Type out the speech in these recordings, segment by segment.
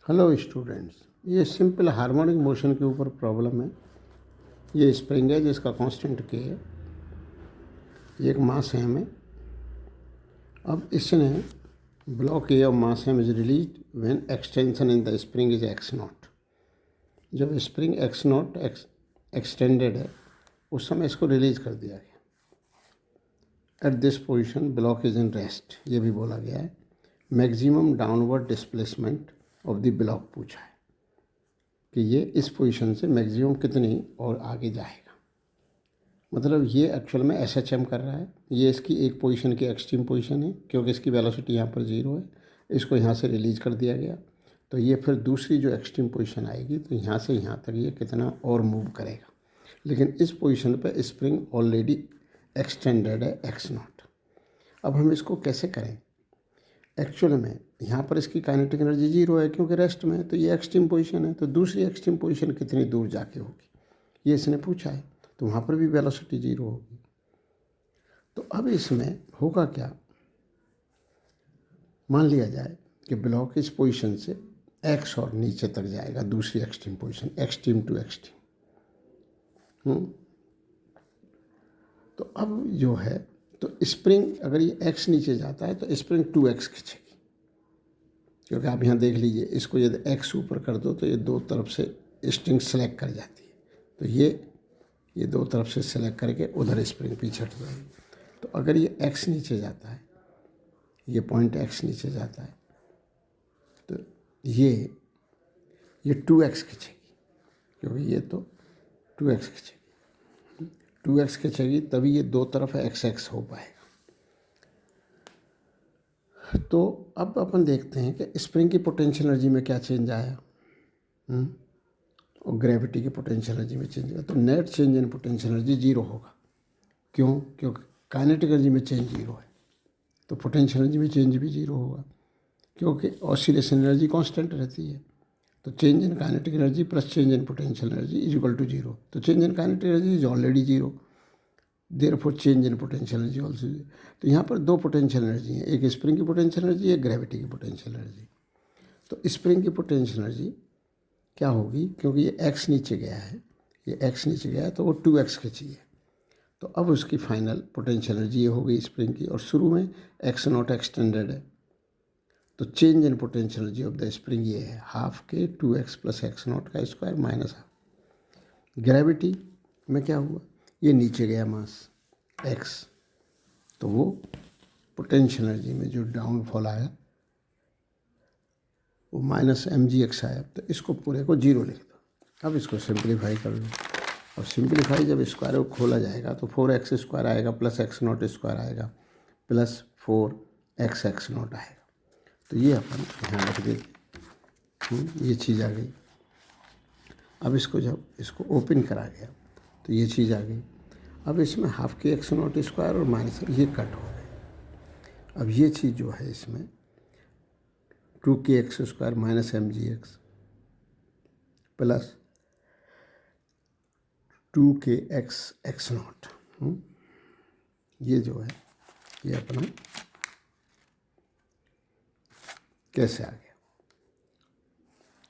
Hello students, ये simple harmonic motion के ऊपर प्रॉब्लम है। ये स्प्रिंग है जिसका कांस्टेंट के है, ये एक मास एम है। अब इसने block A of mass M is release when extension in the spring is X not. जब स्प्रिंग एक्स नॉट एक्सटेंडेड है उस समय इसको रिलीज कर दिया गया। At this position block is in rest, ये भी बोला गया है। Maximum downward displacement of the block पूछा है कि ये इस पोजीशन से मैक्सिमम कितनी और आगे जाएगा। मतलब ये एक्चुअल में SHM कर रहा है। ये इसकी एक पोजीशन की एक्सट्रीम पोजीशन है क्योंकि इसकी वेलोसिटी यहाँ पर 0 है। इसको यहाँ से रिलीज कर दिया गया तो ये फिर दूसरी जो एक्सट्रीम पोजीशन आएगी तो यहाँ से यहाँ तक ये कितना और मूव करेगा। लेकिन इस पोजीशन पे स्प्रिंग ऑलरेडी एक्सटेंडेड है एक्स नॉट। अब हम इसको कैसे करें? एक्चुअल में यहाँ पर इसकी काइनेटिक एनर्जी 0 है क्योंकि रेस्ट में है, तो ये एक्सट्रीम पोजीशन है। तो दूसरी एक्सट्रीम पोजीशन कितनी दूर जाके होगी ये इसने पूछा है, तो वहाँ पर भी वेलोसिटी 0 होगी। तो अब इसमें होगा क्या, मान लिया जाए कि ब्लॉक इस पोजीशन से एक्स और नीचे तक जाएगा, दूसरी extreme position, extreme to extreme. तो अब जो है तो स्प्रिंग अगर ये एक्स नीचे जाता है तो स्प्रिंग 2x खींचेगी, क्योंकि आप यहाँ देख लीजिए, इसको यदि एक्स ऊपर कर दो तो ये दो तरफ से स्ट्रिंग सेलेक्ट कर जाती है। तो ये दो तरफ से सेलेक्ट करके उधर स्प्रिंग पीछे हट जाएगी। तो अगर ये एक्स नीचे जाता है, ये पॉइंट एक्स नीचे जाता है, तो ये 2x खींचेगी, क्योंकि ये तो 2x खींचेगी। 2x खींचेगी तभी ये दो तरफ x हो पाएगा। तो अब अपन देखते हैं कि स्प्रिंग की पोटेंशियल एनर्जी में क्या चेंज आया और ग्रेविटी की पोटेंशियल एनर्जी में चेंज आया। तो net change in potential energy 0 होगा। क्यों? क्योंकि काइनेटिक एनर्जी में चेंज 0 है, तो पोटेंशियल एनर्जी में चेंज भी 0 होगा, क्योंकि ऑसिलेशन एनर्जी कांस्टेंट रहती है। तो change in kinetic energy plus change in potential energy is equal to 0। तो change in kinetic energy is already 0, therefore change in potential energy also. तो यहाँ पर दो पोटेंशियल एनर्जी हैं, एक स्प्रिंग की पोटेंशियल एनर्जी, एक ग्रेविटी की पोटेंशियल एनर्जी। तो स्प्रिंग की पोटेंशियल एनर्जी क्या होगी, क्योंकि ये एक्स नीचे गया है, ये एक्स नीचे गया है तो वो 2x खींची है। तो अब उसकी फाइनल पोटेंशियल एनर्जी ये हो गई स्प्रिंग की, और शुरू में एक्स नॉट एक्सटेंडेड है। तो change in potential energy of the spring ये है हाफ के 2x प्लस एक्स नॉट का स्क्वायर माइनस हाफ। ग्रेविटी में क्या हुआ, ये नीचे गया मास x, तो वो पोटेंशियल एनर्जी में जो डाउनफॉल आया वो माइनस mgx आया। तो इसको पूरे को 0 लिख दो। अब इसको सिंप्लीफाई कर लो। अब सिंप्लीफाई जब स्क्वायर को खोला जाएगा तो 4x स्क्वायर आएगा प्लस x नॉट स्क्वायर आएगा प्लस 4x नॉट आएगा। तो ये अपन ध्यान रख देते, ये चीज़ आ गई। अब इसको जब इसको ओपन करा गया तो ये चीज़ आ गई। अब इसमें हाफ के एक्स नॉट स्क्वायर और माइनस ये कट हो गए। अब ये चीज़ जो है इसमें 2kx square minus mgx plus 2kx not, ये जो है ये अपना कैसे आ गया।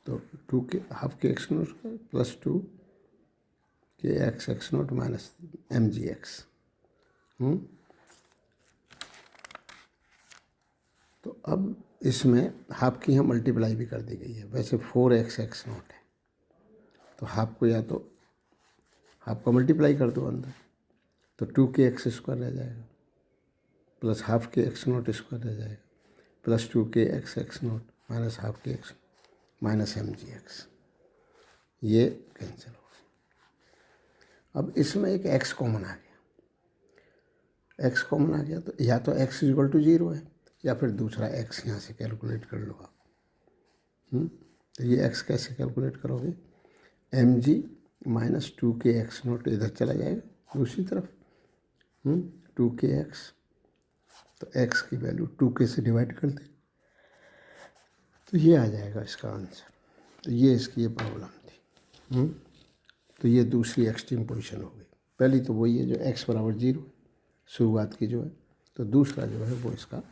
तो 2k हाफ के x not square plus 2kx not minus mgx। तो अब इसमें हाफ की यहाँ मल्टीप्लाई भी कर दी गई है। वैसे 4x नॉट है तो हाफ को या तो हाफ का मल्टीप्लाई कर दो अंदर, तो 2kx स्क्वायर रह जाएगा प्लस हाफ के एक्स नॉट स्क्वायर रह जाएगा plus 2kx not minus half के एक्स माइनस mgx, ये कैंसिल हो गया। अब इसमें एक x कॉमन आ गया, x कॉमन आ गया तो या तो x इक्वल टू 0 है या फिर दूसरा x यहाँ से कैलकुलेट कर लो आप। तो ये x कैसे कैलकुलेट करोगे, mg माइनस 2kx नॉट इधर चला जाएगा दूसरी तरफ, 2kx, तो x की वैल्यू 2k से डिवाइड कर दे तो ये आ जाएगा इसका आंसर। तो ये इसकी ये प्रॉब्लम थी। तो ये दूसरी एक्सट्रीम पोजीशन हो गई। पहली तो वही है जो x बराबर 0 है शुरुआत की जो है, तो दूसरा जो है वो इसका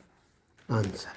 आंसर है।